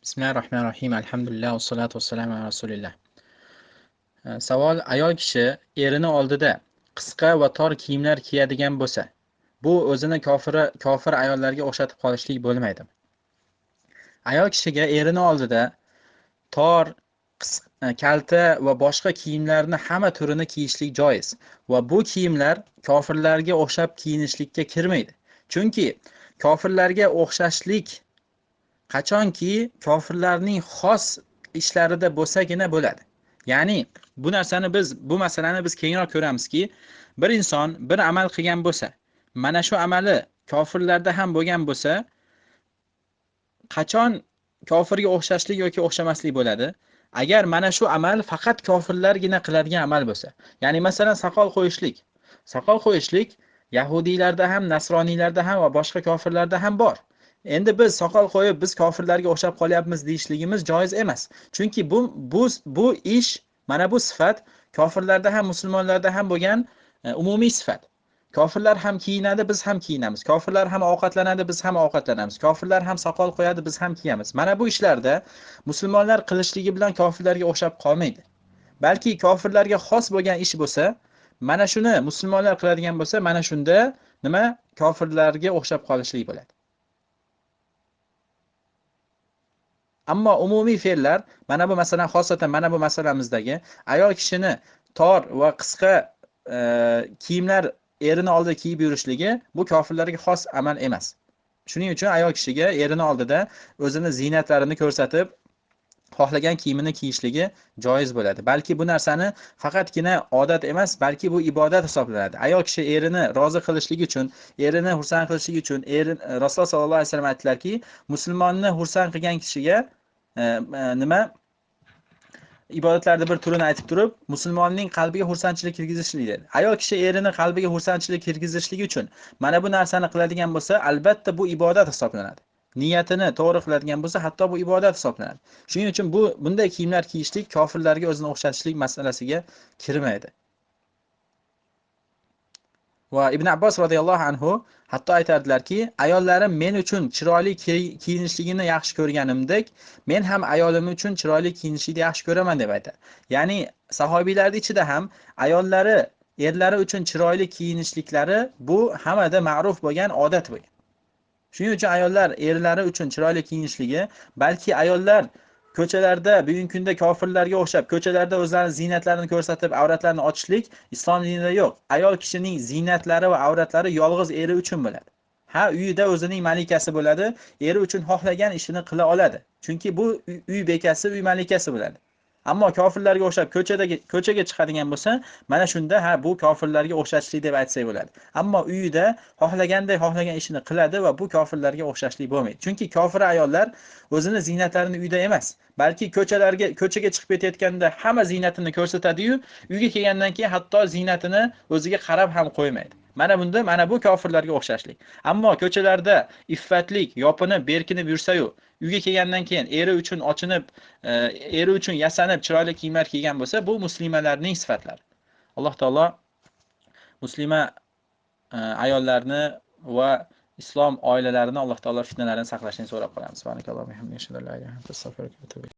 Bismillahirrahmanirrahim. Alhamdulillah va salatu vassalamu ala rasulillah. Savol: ayol kishi erining oldida qisqa va tor kiyimlar kiyadigan bo'lsa, bu o'zini kofir ayollarga o'xshatib qolishlik bo'lmaydi. Ayol kishiga erining oldida tor, kalta va boshqa kiyimlarni hamma turini kiyishlik joiz va bu kiyimlar kofirlarga o'xshab kiyinishlikka kirmaydi. Chunki kofirlarga o'xshashlik qachonki kofirlarning xos ishlarida bo'lsagina bo'ladi. Ya'ni bu masalani biz keyinroq ko'ramizki, bir inson bir amal qilgan bo'lsa, mana shu amali kofirlarda ham bo'lgan bo'lsa, qachon kofirga o'xshashlik yoki o'xshamaslik bo'ladi? Agar mana shu amal faqat kofirlargina qiladigan amal bo'lsa. Ya'ni masalan soqol qo'yishlik. Soqol qo'yishlik yahudiylarda ham, nasroniylarda ham va boshqa kofirlarda ham bor. Endi biz soqol qo'yib biz kofirlarga o'xshab qolyapmiz deyishligimiz joiz emas. Chunki bu ish, mana bu sifat kofirlarda ham, musulmonlarda ham bo'lgan umumiy sifat. Kofirlar ham kiyinadi, biz ham kiyinamiz. Kofirlar ham ovqatlanadi, biz ham ovqatlanamiz. Kofirlar ham soqol qo'yadi, biz ham kiyamiz. Mana bu ishlarda musulmonlar qilishligi bilan kofirlarga o'xshab qolmaydi. Balki kofirlarga xos bo'lgan ish bo'lsa, mana shuni musulmonlar qiladigan bo'lsa, mana shunda nima kofirlarga o'xshab qolishlik bo'ladi. Ammo umumiy fe'llar, mana bu masalan xosatan mana bu masalamizdagi ayol kishini tor va qisqa kiyimlar erining oldida kiyib yurishligi bu kofirlarga xos amal emas. Shuning uchun ayol kishiga erining oldida o'zini ziynatlarini ko'rsatib, xohlagan kiyimini kiyishligi joiz bo'ladi. Balki bu narsani faqatgina odat emas, balki bu ibodat hisoblanadi. Ayol kishi erini rozi qilishlik uchun, erini xursand qilishlik uchun, Rasululloh sollallohu alayhi vasallam aytdilarki, musulmonni xursand qilgan kishiga ibodatlarda bir turini aytib turib, musulmonning qalbiga xursandchilik kirgizishlik dedi. Ayol kishi erining qalbiga xursandchilik kirgizishlik uchun mana bu narsani qiladigan bo'lsa, albatta bu ibodat hisoblanadi. Niyatini to'g'ri qiladigan bo'lsa, hatto bu ibodat hisoblanadi. Shuning uchun bunday kiyimlar kiyishlik kofirlarga o'zini o'xshatishlik masalasiga kirmaydi. Va Ibn Abbos radhiyallohu anhu hatto aytardilarki, ayollarim men uchun chiroyli kiyinishligini yaxshi ko'rganimdek, men ham ayolim uchun chiroyli kiyinishlikni yaxshi ko'raman deb aytadi. Ya'ni sahobiylarning ichida ham erlari uchun chiroyli kiyinishliklari bu hammada ma'ruf bo'lgan odat bo'lgan. Shuning uchun ayollar erlari uchun chiroyli kiyinishligi, balki ayollar ko'chalarda bugungi kunda kofirlarga o'xshab ko'chalarda o'zlarining ziynatlarini ko'rsatib, avratlarini ochishlik islom dinida yo'q. Ayol kishining ziynatlari va avratlari yolg'iz eri uchun bo'ladi. Uyida o'zining malikasi bo'ladi, eri uchun xohlagan ishini qila oladi. Chunki bu uy bekasi, uy malikasi bo'ladi. Ammo kofirlarga o'xshab ko'chaga chiqadigan bo'lsa, mana shunda bu kofirlarga o'xshashlik deb aytsak bo'ladi. Ammo uyida xohlagan ishini qiladi va bu kofirlarga o'xshashlik bo'lmaydi. Chunki kofir ayollar o'zini ziynatlarini uyda emas, balki ko'chaga chiqib ketayotganda hamma ziynatini ko'rsatadi-yu, uyga kelgandan keyin hatto ziynatini o'ziga qarab ham qo'ymaydi. Mana bu kofirlarga o'xshashlik. Ammo ko'chalarda iffatlik, yopinib, berkinib yursa-yu, uyga kelgandan keyin eri uchun ochinib, eri uchun yasanib, chiroyli kiyimlar kiygan bo'lsa, bu muslimalarning sifatlari. Alloh taolo muslima ayollarni va islom oilalarini Alloh taolo fitnalardan saqlashini so'rab qolamiz. Subhanakallohu va bihamdika, ashhadu an la ilaha illa anta, astag'firuka va atubu ilayk.